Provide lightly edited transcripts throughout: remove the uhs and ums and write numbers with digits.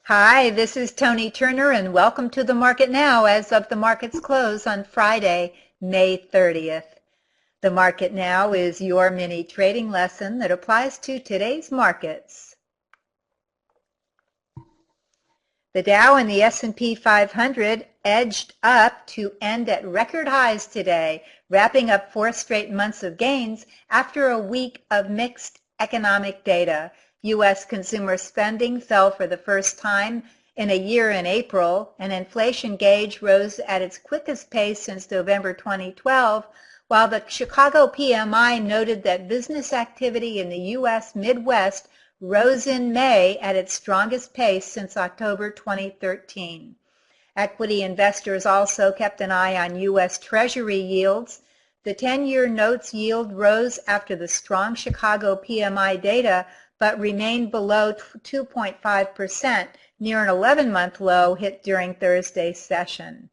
Hi, this is Tony Turner and welcome to the Market Now as of the market's close on Friday, May 30th. The Market Now is your mini trading lesson that applies to today's markets. The Dow and the S&P 500 edged up to end at record highs today, wrapping up 4 straight months of gains after a week of mixed economic data. U.S. consumer spending fell for the first time in a year in April, and inflation gauge rose at its quickest pace since November 2012, while the Chicago PMI noted that business activity in the U.S. Midwest rose in May at its strongest pace since October 2013. Equity investors also kept an eye on U.S. Treasury yields. The 10-year notes yield rose after the strong Chicago PMI data, but remained below 2.5%, near an 11-month low hit during Thursday's session.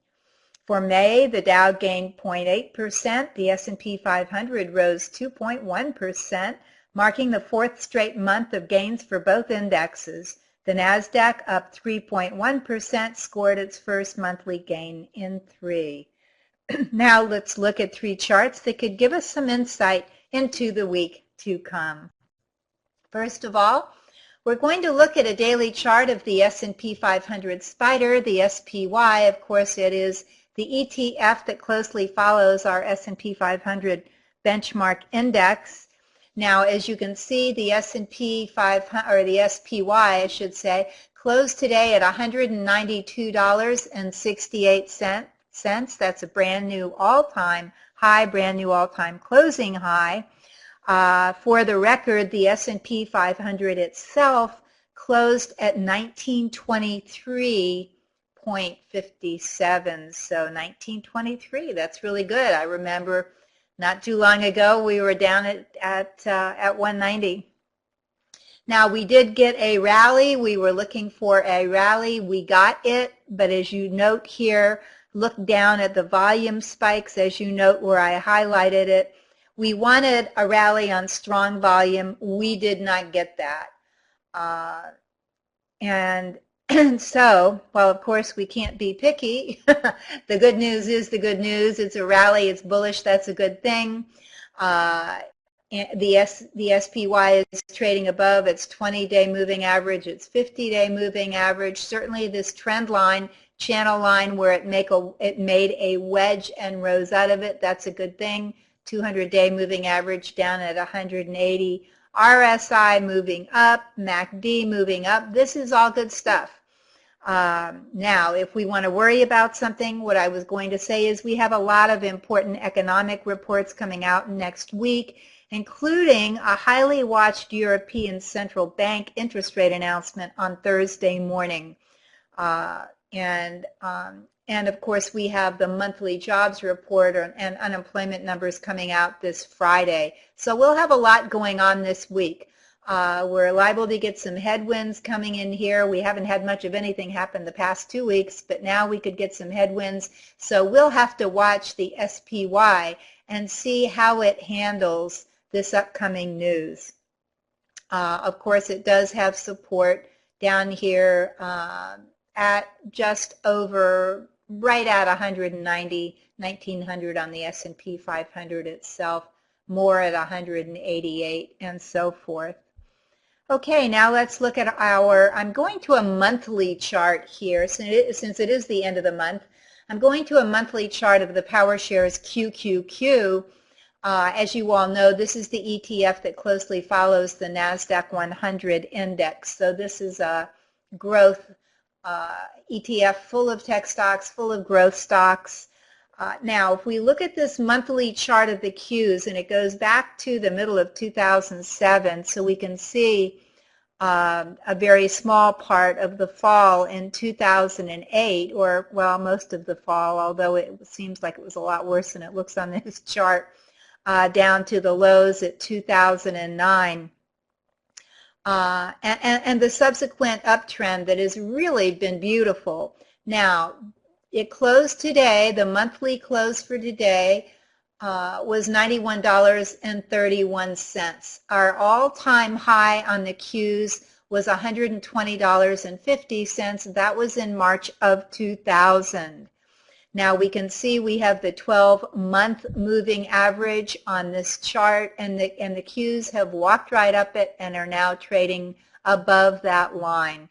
For May, the Dow gained 0.8%, the S&P 500 rose 2.1%, marking the 4th straight month of gains for both indexes. The Nasdaq, up 3.1%, scored its first monthly gain in 3. Now let's look at 3 charts that could give us some insight into the week to come. First of all, we're going to look at a daily chart of the S&P 500 Spider, the SPY. Of course, it is the ETF that closely follows our S&P 500 benchmark index. Now, as you can see, the S&P 500, or the SPY, I should say, closed today at $192.68. That's a brand new all-time high, brand new all-time closing high. For the record, the S&P 500 itself closed at 1923.57. So 1923, that's really good. I remember not too long ago we were down at 190. Now we did get a rally. We were looking for a rally. We got it, but as you note here, look down at the volume spikes, as you note where I highlighted it. We wanted a rally on strong volume. We did not get that. And so, well, of course, we can't be picky. The good news is the good news. It's a rally. It's bullish. That's a good thing. The SPY is trading above its 20-day moving average, its 50-day moving average. Certainly this trend line, channel line, where it made a wedge and rose out of it, that's a good thing. 200-day moving average down at 180. RSI moving up, MACD moving up. This is all good stuff. Now, if we want to worry about something, what I was going to say is we have a lot of important economic reports coming out next week, including a highly watched European Central Bank interest rate announcement on Thursday morning. And of course, we have the monthly jobs report and unemployment numbers coming out this Friday. So we'll have a lot going on this week. We're liable to get some headwinds coming in here. We haven't had much of anything happen the past 2 weeks, but now we could get some headwinds. So we'll have to watch the SPY and see how it handles this upcoming news. Of course, it does have support down here at just over, right at 190, 1900 on the S&P 500 itself, more at 188, and so forth. Okay, now let's look at I'm going to a monthly chart here, since it is the end of the month. I'm going to a monthly chart of the PowerShares QQQ. As you all know, this is the ETF that closely follows the NASDAQ 100 index. So this is a growth ETF full of tech stocks, full of growth stocks. Now, if we look at this monthly chart of the Qs, and it goes back to the middle of 2007, so we can see a very small part of the fall in 2008, or, well, most of the fall, although it seems like it was a lot worse than it looks on this chart, down to the lows at 2009. And the subsequent uptrend that has really been beautiful. Now, it closed today, the monthly close for today was $91.31. Our all-time high on the Qs was $120.50. That was in March of 2000. Now we can see we have the 12-month moving average on this chart, and the Qs have walked right up it and are now trading above that line.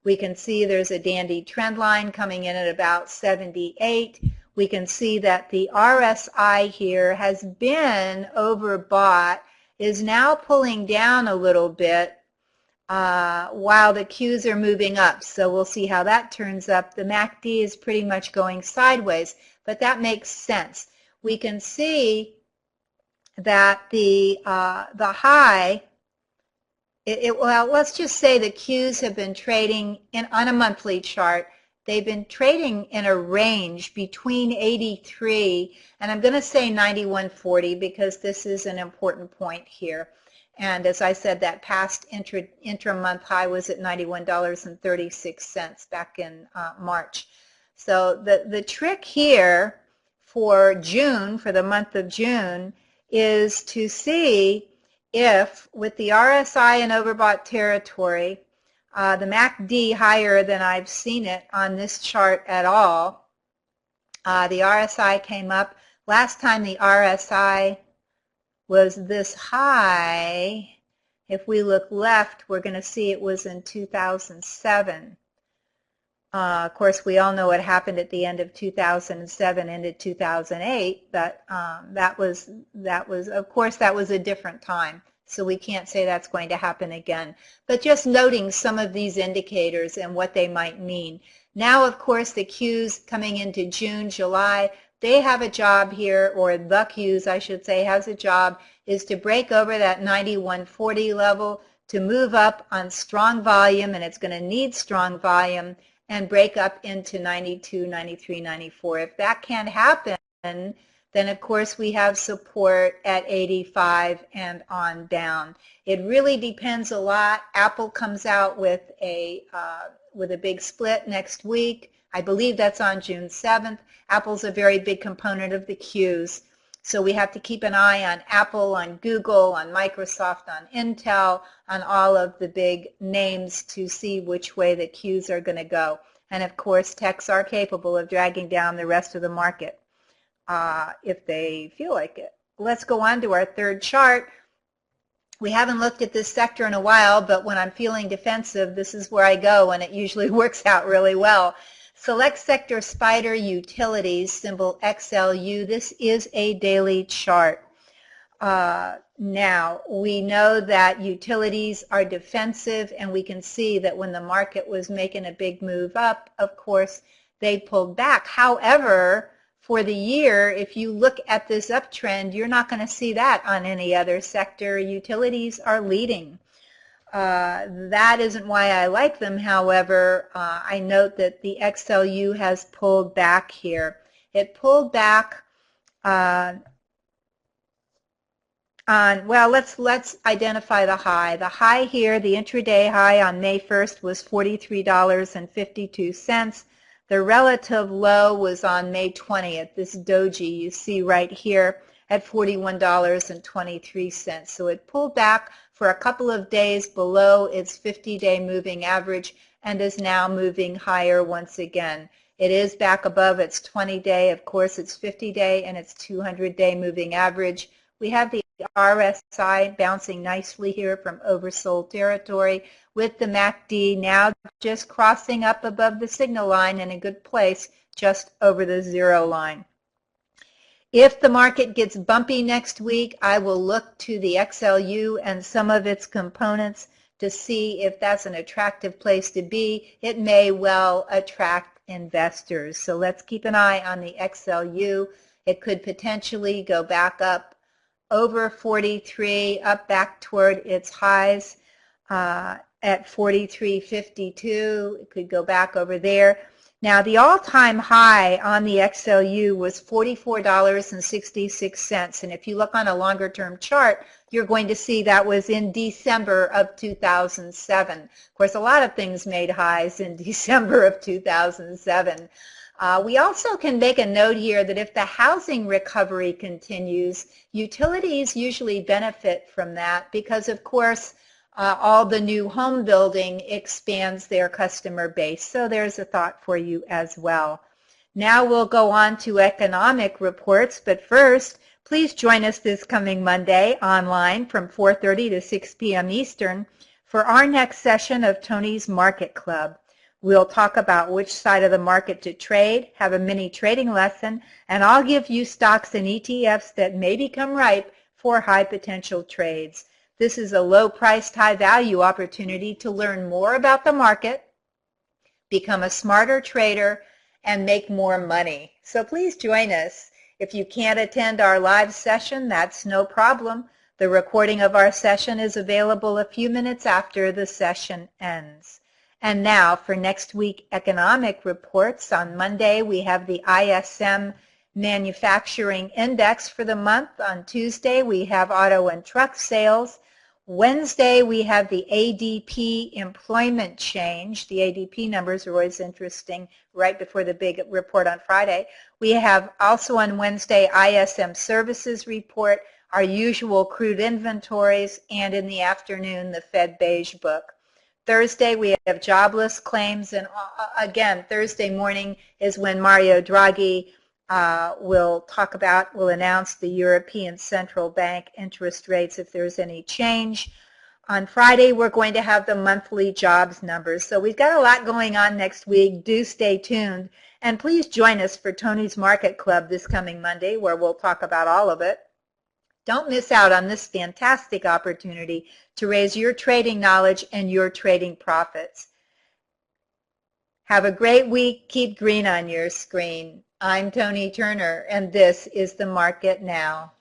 We can see there's a dandy trend line coming in at about 78. We can see that the RSI here has been overbought, is now pulling down a little bit while the Qs are moving up. So we'll see how that turns up. The MACD is pretty much going sideways, but that makes sense. We can see that the high, well, let's just say the Qs have been trading on a monthly chart. They've been trading in a range between 83 and I'm going to say 91.40 because this is an important point here. And as I said, that past intra-month high was at $91.36 back in March. So the trick here for June, for the month of June, is to see if with the RSI in overbought territory, the MACD higher than I've seen it on this chart at all, the RSI came up. Last time the RSI was this high, if we look left, we're going to see it was in 2007. Of course, we all know what happened at the end of 2007 into 2008, but that was, of course, that was a different time. So we can't say that's going to happen again. But just noting some of these indicators and what they might mean. Now, of course, the Qs coming into June, July, they have a job here, or the Qs, I should say, has a job, is to break over that 91.40 level, to move up on strong volume, and it's going to need strong volume, and break up into 92, 93, 94. If that can't happen, then of course we have support at 85 and on down. It really depends a lot. Apple comes out with a big split next week. I believe that's on June 7th. Apple's a very big component of the Qs. So we have to keep an eye on Apple, on Google, on Microsoft, on Intel, on all of the big names to see which way the Qs are going to go. And of course, techs are capable of dragging down the rest of the market if they feel like it. Let's go on to our third chart. We haven't looked at this sector in a while, but when I'm feeling defensive, this is where I go, and it usually works out really well. Select sector SPDR Utilities, symbol XLU. This is a daily chart. Now, we know that utilities are defensive, and we can see that when the market was making a big move up, of course, they pulled back. However, for the year, if you look at this uptrend, you're not going to see that on any other sector. Utilities are leading. That isn't why I like them. However, I note that the XLU has pulled back here. It pulled back on, well, let's identify the high. The high here, the intraday high on May 1st was $43.52. The relative low was on May 20th, this doji you see right here at $41.23. So it pulled back for a couple of days below its 50-day moving average and is now moving higher once again. It is back above its 20-day, of course its 50-day and its 200-day moving average. We have the RSI bouncing nicely here from oversold territory, with the MACD now just crossing up above the signal line in a good place just over the zero line. If the market gets bumpy next week, I will look to the XLU and some of its components to see if that's an attractive place to be. It may well attract investors. So let's keep an eye on the XLU. It could potentially go back up over 43, up back toward its highs at 43.52. It could go back over there. Now, the all-time high on the XLU was $44.66, and if you look on a longer-term chart, you're going to see that was in December of 2007. Of course, a lot of things made highs in December of 2007. We also can make a note here that if the housing recovery continues, utilities usually benefit from that because, of course, all the new home building expands their customer base. So there's a thought for you as well. Now we'll go on to economic reports, but first, please join us this coming Monday online from 4:30 to 6 p.m. Eastern for our next session of Tony's Market Club. We'll talk about which side of the market to trade, have a mini trading lesson, and I'll give you stocks and ETFs that may become ripe for high potential trades. This is a low-priced, high-value opportunity to learn more about the market, become a smarter trader, and make more money. So please join us. If you can't attend our live session, that's no problem. The recording of our session is available a few minutes after the session ends. And now for next week economic reports. On Monday, we have the ISM Manufacturing Index for the month. On Tuesday, we have auto and truck sales. Wednesday, we have the ADP employment change. The ADP numbers are always interesting right before the big report on Friday. We have also on Wednesday ISM services report, our usual crude inventories, and in the afternoon the Fed beige book. Thursday, we have jobless claims, and again, Thursday morning is when Mario Draghi will announce the European Central Bank interest rates if there's any change. On Friday, we're going to have the monthly jobs numbers. So we've got a lot going on next week. Do stay tuned. And please join us for Tony's Market Club this coming Monday, where we'll talk about all of it. Don't miss out on this fantastic opportunity to raise your trading knowledge and your trading profits. Have a great week. Keep green on your screen. I'm Tony Turner, and this is The Market Now.